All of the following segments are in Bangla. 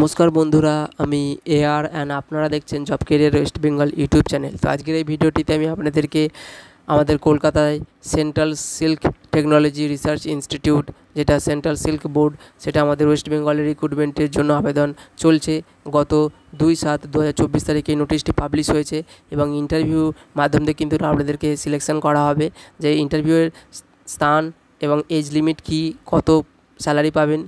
নমস্কার বন্ধুরা, আমি এআর অ্যান্ড আপনারা দেখছেন job career West Bengal YouTube channel. তো আজকের এই ভিডিওটিতে আমি আপনাদেরকে আমাদের কলকাতায় central silk technology research institute, যেটা সেন্ট্রাল সিল্ক বোর্ড, সেটা আমাদের ওয়েস্ট বেঙ্গলের রিক্রুটমেন্টের জন্য আবেদন চলছে। গত 2/7/2024 তারিখে এই নোটিশটি পাবলিশ হয়েছে এবং ইন্টারভিউ মাধ্যম দিয়ে কিন্তু আপনাদেরকে সিলেকশন করা হবে। যে ইন্টারভিউয়ের স্থান এবং এজ লিমিট কী, কত স্যালারি পাবেন,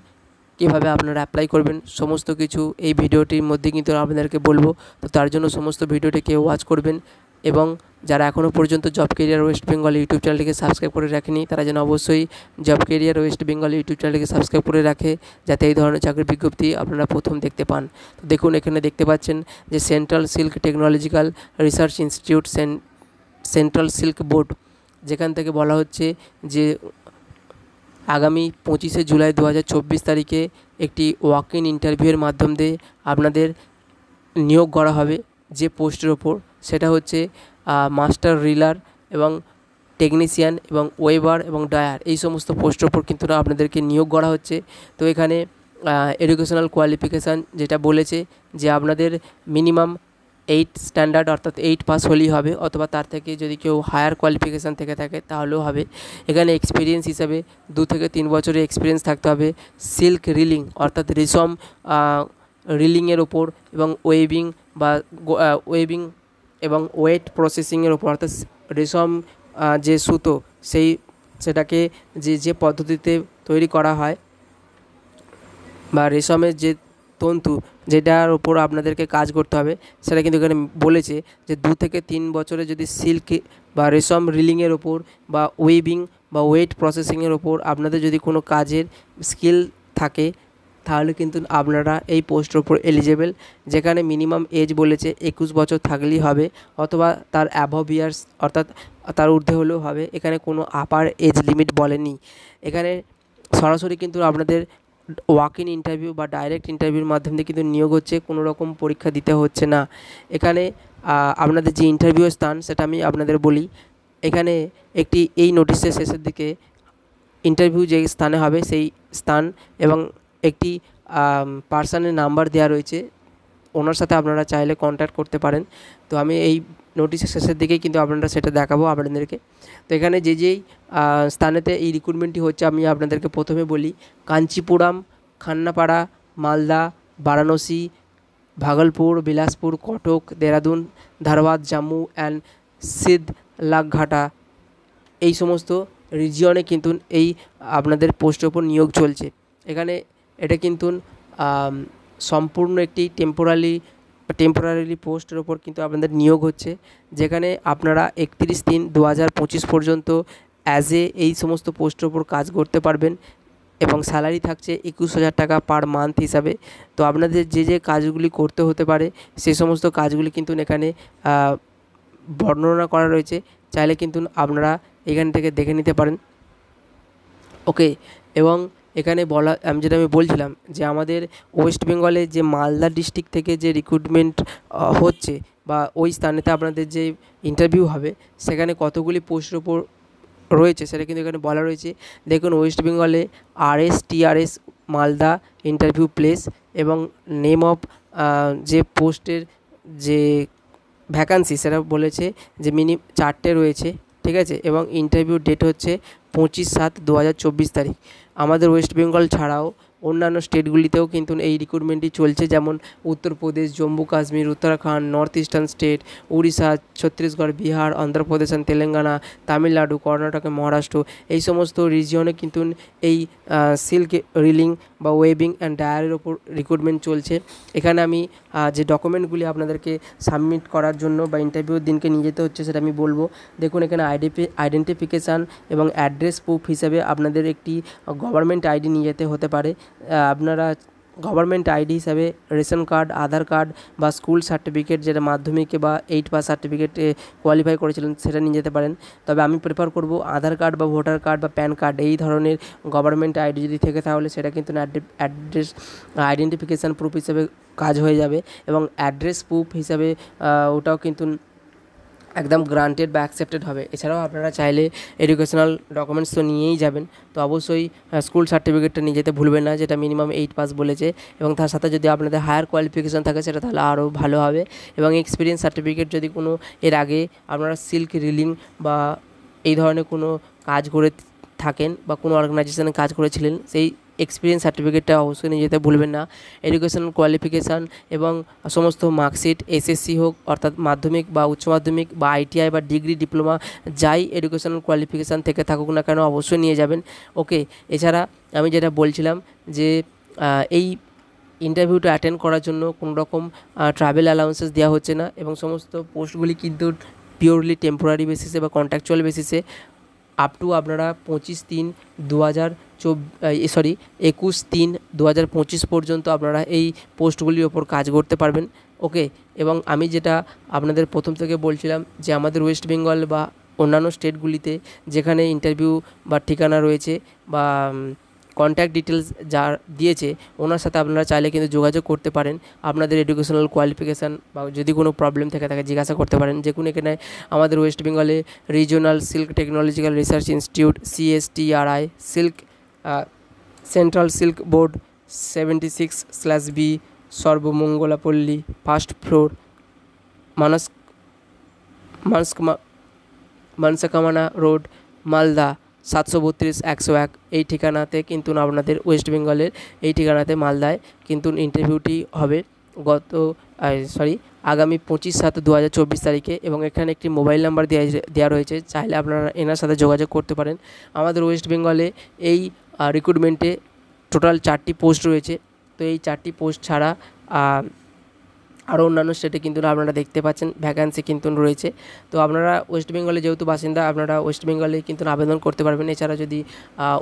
কীভাবে আপনারা অ্যাপ্লাই করবেন, সমস্ত কিছু এই ভিডিওটির মধ্যে কিন্তু আপনাদেরকে বলবো। তো তার জন্য সমস্ত ভিডিওটিকে ওয়াচ করবেন এবং যারা এখনও পর্যন্ত job career West Bengal YouTube চ্যানেলটিকে সাবস্ক্রাইব করে রাখেনি, তারা যেন অবশ্যই job career West Bengal YouTube চ্যানেলটিকে সাবস্ক্রাইব করে রাখে, যাতে এই ধরনের চাকরির বিজ্ঞপ্তি আপনারা প্রথম দেখতে পান। তো দেখুন, এখানে দেখতে পাচ্ছেন যে central silk technological research institute central silk board, যেখান থেকে বলা হচ্ছে যে আগামী 25শে জুলাই 2024 তারিখে একটি ওয়াক ইন ইন্টারভিউয়ের মাধ্যম দিয়ে আপনাদের নিয়োগ করা হবে। যে পোস্টের ওপর, সেটা হচ্ছে মাস্টার রিলার এবং টেকনিশিয়ান এবং ওয়েবার এবং ডায়ার, এই সমস্ত পোস্টের ওপর কিন্তু আপনাদেরকে নিয়োগ করা হচ্ছে। তো এখানে এডুকেশনাল কোয়ালিফিকেশান যেটা বলেছে যে আপনাদের মিনিমাম 8 স্ট্যান্ডার্ড অর্থাৎ 8 পাস হলেই হবে, অথবা তার থেকে যদি কেউ হায়ার কোয়ালিফিকেশান থেকে থাকে তাহলেও হবে। এখানে এক্সপিরিয়েন্স হিসাবে 2 থেকে 3 বছরের এক্সপিরিয়েন্স থাকতে হবে সিল্ক রিলিং অর্থাৎ রেশম রিলিংয়ের ওপর এবং ওয়েবিং এবং ওয়েট প্রসেসিংয়ের ওপর, অর্থাৎ রেশম যে সুতো সেটাকে যে পদ্ধতিতে তৈরি করা হয় বা রেশমের যে তন্তু যেটার ওপর আপনাদেরকে কাজ করতে হবে, সেটা কিন্তু এখানে বলেছে যে 2 থেকে 3 বছরে যদি সিল্ক বা রেশম রিলিংয়ের ওপর বা ওয়েবিং বা ওয়েট প্রসেসিংয়ের ওপর আপনাদের যদি কোনো কাজের স্কিল থাকে, তাহলে কিন্তু আপনারা এই পোস্টের ওপর এলিজেবল। যেখানে মিনিমাম এজ বলেছে 21 বছর থাকলেই হবে, অথবা তার অ্যাবভ ইয়ার্স অর্থাৎ তার ঊর্ধ্বে হলেও হবে। এখানে কোনো আপার এজ লিমিট বলেনি। এখানে সরাসরি কিন্তু আপনাদের ওয়াক ইন ইন্টারভিউ বা ডাইরেক্ট ইন্টারভিউর মাধ্যমে কিন্তু নিয়োগ হচ্ছে, কোনো রকম পরীক্ষা দিতে হচ্ছে না। এখানে আপনাদের যে ইন্টারভিউয়ের স্থান, সেটা আমি আপনাদের বলি। এখানে একটি এই নোটিশের শেষের দিকে ইন্টারভিউ যে স্থানে হবে সেই স্থান এবং একটি পার্সনের নাম্বার দেওয়া রয়েছে, ওনার সাথে আপনারা চাইলে কন্ট্যাক্ট করতে পারেন। তো আমি এই নোটিশের শেষের দিকেই কিন্তু আপনারা সেটা দেখাবো আপনাদেরকে। তো এখানে যেই স্থানেতে এই রিক্রুটমেন্টটি হচ্ছে, আমি আপনাদেরকে প্রথমে বলি কাঞ্চিপুরম, খান্নাপাড়া, মালদা, বারাণসী, ভাগলপুর, বিলাসপুর, কটক, দেরাদুন, ধারওয়াদ, জম্মু অ্যান্ড সিধলাঘাটা, এই সমস্ত রিজিয়নে কিন্তু এই আপনাদের পোস্টের ওপর নিয়োগ চলছে। এখানে এটা কিন্তু সম্পূর্ণ একটি টেম্পোরারি পোস্টের ওপর কিন্তু আপনাদের নিয়োগ হচ্ছে, যেখানে আপনারা 31/3/2025 পর্যন্ত এই সমস্ত পোস্টের ওপর কাজ করতে পারবেন এবং স্যালারি থাকছে 21,000 টাকা পার মান্থ হিসাবে। তো আপনাদের যে কাজগুলি করতে হতে পারে, সেই সমস্ত কাজগুলি কিন্তু এখানে বর্ণনা করা রয়েছে, চাইলে কিন্তু আপনারা এখান থেকে দেখে নিতে পারেন। ওকে, এবং এখানে যেটা আমি বলছিলাম যে আমাদের ওয়েস্ট বেঙ্গলে যে মালদা ডিস্ট্রিক্ট থেকে যে রিক্রুটমেন্ট হচ্ছে বা ওই স্থানেতে আপনাদের যে ইন্টারভিউ হবে, সেখানে কতগুলি পোস্টের ওপর রয়েছে সেটা কিন্তু এখানে বলা রয়েছে। দেখুন, ওয়েস্ট বেঙ্গলে TRS মালদা ইন্টারভিউ প্লেস এবং নেম অফ যে পোস্টের যে ভ্যাকান্সি, সেটা বলেছে যে 4টে রয়েছে, ঠিক আছে। এবং ইন্টারভিউ ডেট হচ্ছে 25/7/2024 তারিখ। আমাদের ওয়েস্ট বেঙ্গল ছাড়াও অন্যান্য স্টেটগুলিতেও কিন্তু এই রিক্রুটমেন্টটি চলছে, যেমন Uttar Pradesh, Jammu Kashmir, Uttarakhand, north eastern state, Orissa, Chhattisgarh, Bihar, Andhra Pradesh, Telangana, Tamil Nadu, Karnataka, Maharashtra, এই সমস্ত রিজিয়নে কিন্তু এই সিল্ক রিলিং বা ওয়েবিং অ্যান্ড ডায়ারের ওপর রিক্রুটমেন্ট চলছে। এখানে আমি যে ডকুমেন্টগুলি আপনাদেরকে সাবমিট করার জন্য বা ইন্টারভিউর দিনকে নিয়ে যেতে হচ্ছে, সেটা আমি বলবো। দেখুন, এখানে আইডেন্টিফিকেশান এবং অ্যাড্রেস প্রুফ হিসাবে আপনাদের একটি গভর্নমেন্ট আইডি নিয়ে যেতে হতে পারে। আপনারা গভর্নমেন্ট আইডি হিসাবে রেশন কার্ড, আধার কার্ড বা স্কুল সার্টিফিকেট, যেটা মাধ্যমিকে বা 8 পাস সার্টিফিকেটে কোয়ালিফাই করেছিলেন, সেটা নিয়ে যেতে পারেন। তবে আমি প্রেফার করব আধার কার্ড বা ভোটার কার্ড বা প্যান কার্ড, এই ধরনের গভর্নমেন্ট আইডি যদি থেকে তাহলে সেটা কিন্তু অ্যাড্রেস আইডেন্টিফিকেশান প্রুফ হিসাবে কাজ হয়ে যাবে। এবং অ্যাড্রেস প্রুফ হিসাবে ওটাও কিন্তু একদম গ্রান্টেড বা অ্যাকসেপ্টেড হবে। এছাড়াও আপনারা চাইলে এডুকেশনাল ডকুমেন্টস তো নিয়েই যাবেন, তো অবশ্যই স্কুল সার্টিফিকেটটা নিয়ে যেতে ভুলবেন না, যেটা মিনিমাম 8 পাস বলেছে, এবং তার সাথে যদি আপনাদের হায়ার কোয়ালিফিকেশান থাকে সেটা তাহলে আরও ভালো হবে। এবং এক্সপিরিয়েন্স সার্টিফিকেট যদি কোনো এর আগে আপনারা সিল্ক রিলিং বা এই ধরনের কোনো কাজ করে থাকেন বা কোনো অর্গানাইজেশনে কাজ করেছিলেন, সেই এক্সপিরিয়েন্স সার্টিফিকেটটা অবশ্যই নিয়ে যেতে ভুলবেন না। এডুকেশনাল কোয়ালিফিকেশান এবং সমস্ত মার্কশিট, এসএসসি হোক অর্থাৎ মাধ্যমিক বা উচ্চ মাধ্যমিক বা আইটিআই বা ডিগ্রি ডিপ্লোমা, যাই এডুকেশনাল কোয়ালিফিকেশান থেকে থাকুক না কেন অবশ্যই নিয়ে যাবেন। ওকে, এছাড়া আমি যেটা বলছিলাম যে এই ইন্টারভিউটা অ্যাটেন্ড করার জন্য কোনো রকম ট্রাভেল অ্যালাউন্সেস দেওয়া হচ্ছে না, এবং সমস্ত পোস্টগুলি কিন্তু পিওরলি টেম্পোরারি বেসিসে বা কন্ট্রাকচুয়াল বেসিসে আপ টু আপনারা 21/3/2025 পর্যন্ত আপনারা এই পোস্টগুলির ওপর কাজ করতে পারবেন। ওকে, এবং আমি যেটা আপনাদের প্রথম থেকে বলছিলাম যে আমাদের ওয়েস্ট বেঙ্গল বা অন্যান্য স্টেটগুলিতে যেখানে ইন্টারভিউ বা ঠিকানা রয়েছে বা কন্ট্যাক্ট ডিটেলস যা দিয়েছে ওনার সাথে আপনারা চাইলে কিন্তু যোগাযোগ করতে পারেন। আপনাদের এডুকেশনাল কোয়ালিফিকেশান বা যদি কোনো প্রবলেম থেকে থাকে জিজ্ঞাসা করতে পারেন। যে কোনো এখানে আমাদের ওয়েস্ট বেঙ্গলে regional silk technological research institute CSTRI, silk central silk board 76/B, Sarbamangalapalli, 1st floor, Manasakamana road, Malda 732-101, এই ঠিকানাতে কিন্তু আপনাদের ওয়েস্ট বেঙ্গলের এই ঠিকানাতে মালদায় কিন্তু ইন্টারভিউটি হবে আগামী 25/7/2024 তারিখে। এবং এখানে একটি মোবাইল নাম্বার দেওয়া রয়েছে, চাইলে আপনারা এনার সাথে যোগাযোগ করতে পারেন। আমাদের ওয়েস্ট বেঙ্গলে এই রিক্রুটমেন্টে টোটাল 4টি পোস্ট রয়েছে। তো এই 4টি পোস্ট ছাড়া আরও অন্যান্য স্টেটে কিন্তু আপনারা দেখতে পাচ্ছেন ভ্যাকান্সি কিন্তু রয়েছে। তো আপনারা ওয়েস্ট বেঙ্গলে যেহেতু বাসিন্দা, আপনারা ওয়েস্ট বেঙ্গলে কিন্তু আবেদন করতে পারবেন। এছাড়া যদি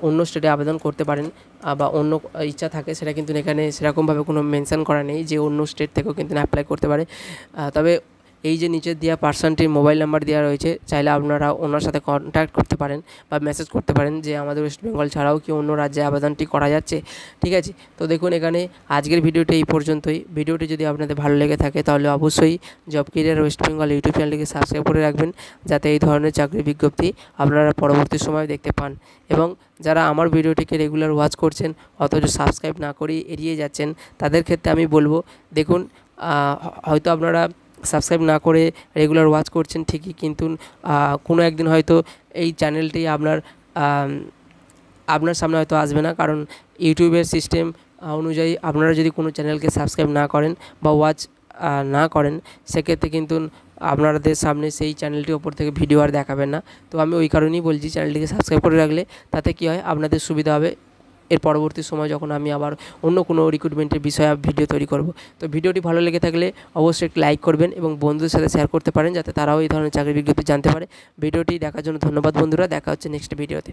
অন্য স্টেটে আবেদন করতে পারেন বা অন্য ইচ্ছা থাকে, সেটা কিন্তু এখানে সেরকমভাবে কোনো মেনশন করা নেই যে অন্য স্টেট থেকেও কিন্তু অ্যাপ্লাই করতে পারে। তবে এই যে নিচের দেওয়া পার্সনটির মোবাইল নাম্বার দেওয়া রয়েছে, চাইলে আপনারা ওনার সাথে কন্ট্যাক্ট করতে পারেন বা মেসেজ করতে পারেন যে আমাদের ওয়েস্ট বেঙ্গল ছাড়াও কি অন্য রাজ্যে আবেদনটি করা যাচ্ছে। ঠিক আছে, তো দেখুন এখানে আজকের ভিডিওটি এই পর্যন্তই। ভিডিওটি যদি আপনাদের ভালো লেগে থাকে তাহলে অবশ্যই job career West Bengal YouTube চ্যানেলটিকে সাবস্ক্রাইব করে রাখবেন, যাতে এই ধরনের চাকরির বিজ্ঞপ্তি আপনারা পরবর্তী সময় দেখতে পান। এবং যারা আমার ভিডিওটিকে রেগুলার ওয়াচ করছেন অথচ সাবস্ক্রাইব না করেই এড়িয়ে যাচ্ছেন, তাদের ক্ষেত্রে আমি বলবো, দেখুন হয়তো আপনারা সাবস্ক্রাইব না করে রেগুলার ওয়াচ করছেন ঠিকই, কিন্তু কোনো একদিন হয়তো এই চ্যানেলটি আপনার সামনে হয়তো আসবে না, কারণ ইউটিউবের সিস্টেম অনুযায়ী আপনারা যদি কোনো চ্যানেলকে সাবস্ক্রাইব না করেন বা ওয়াচ না করেন, সেক্ষেত্রে কিন্তু আপনাদের সামনে সেই চ্যানেলটি ওপর থেকে ভিডিও আর দেখাবেন না। তো আমি ওই কারণেই বলছি, চ্যানেলটিকে সাবস্ক্রাইব করে রাখলে তাতে কী হয়, আপনাদের সুবিধা হবে এর পরবর্তী সময় যখন আমি আবার অন্য কোনো রিক্রুটমেন্টের বিষয়ে ভিডিও তৈরি করব। তো ভিডিওটি ভালো লেগে থাকলে অবশ্যই একটি লাইক করবেন এবং বন্ধুদের সাথে শেয়ার করতে পারেন, যাতে তারাও এই ধরনের চাকরির বিজ্ঞপ্তি জানতে পারে। ভিডিওটি দেখার জন্য ধন্যবাদ বন্ধুরা, দেখা হচ্ছে নেক্সট ভিডিওতে।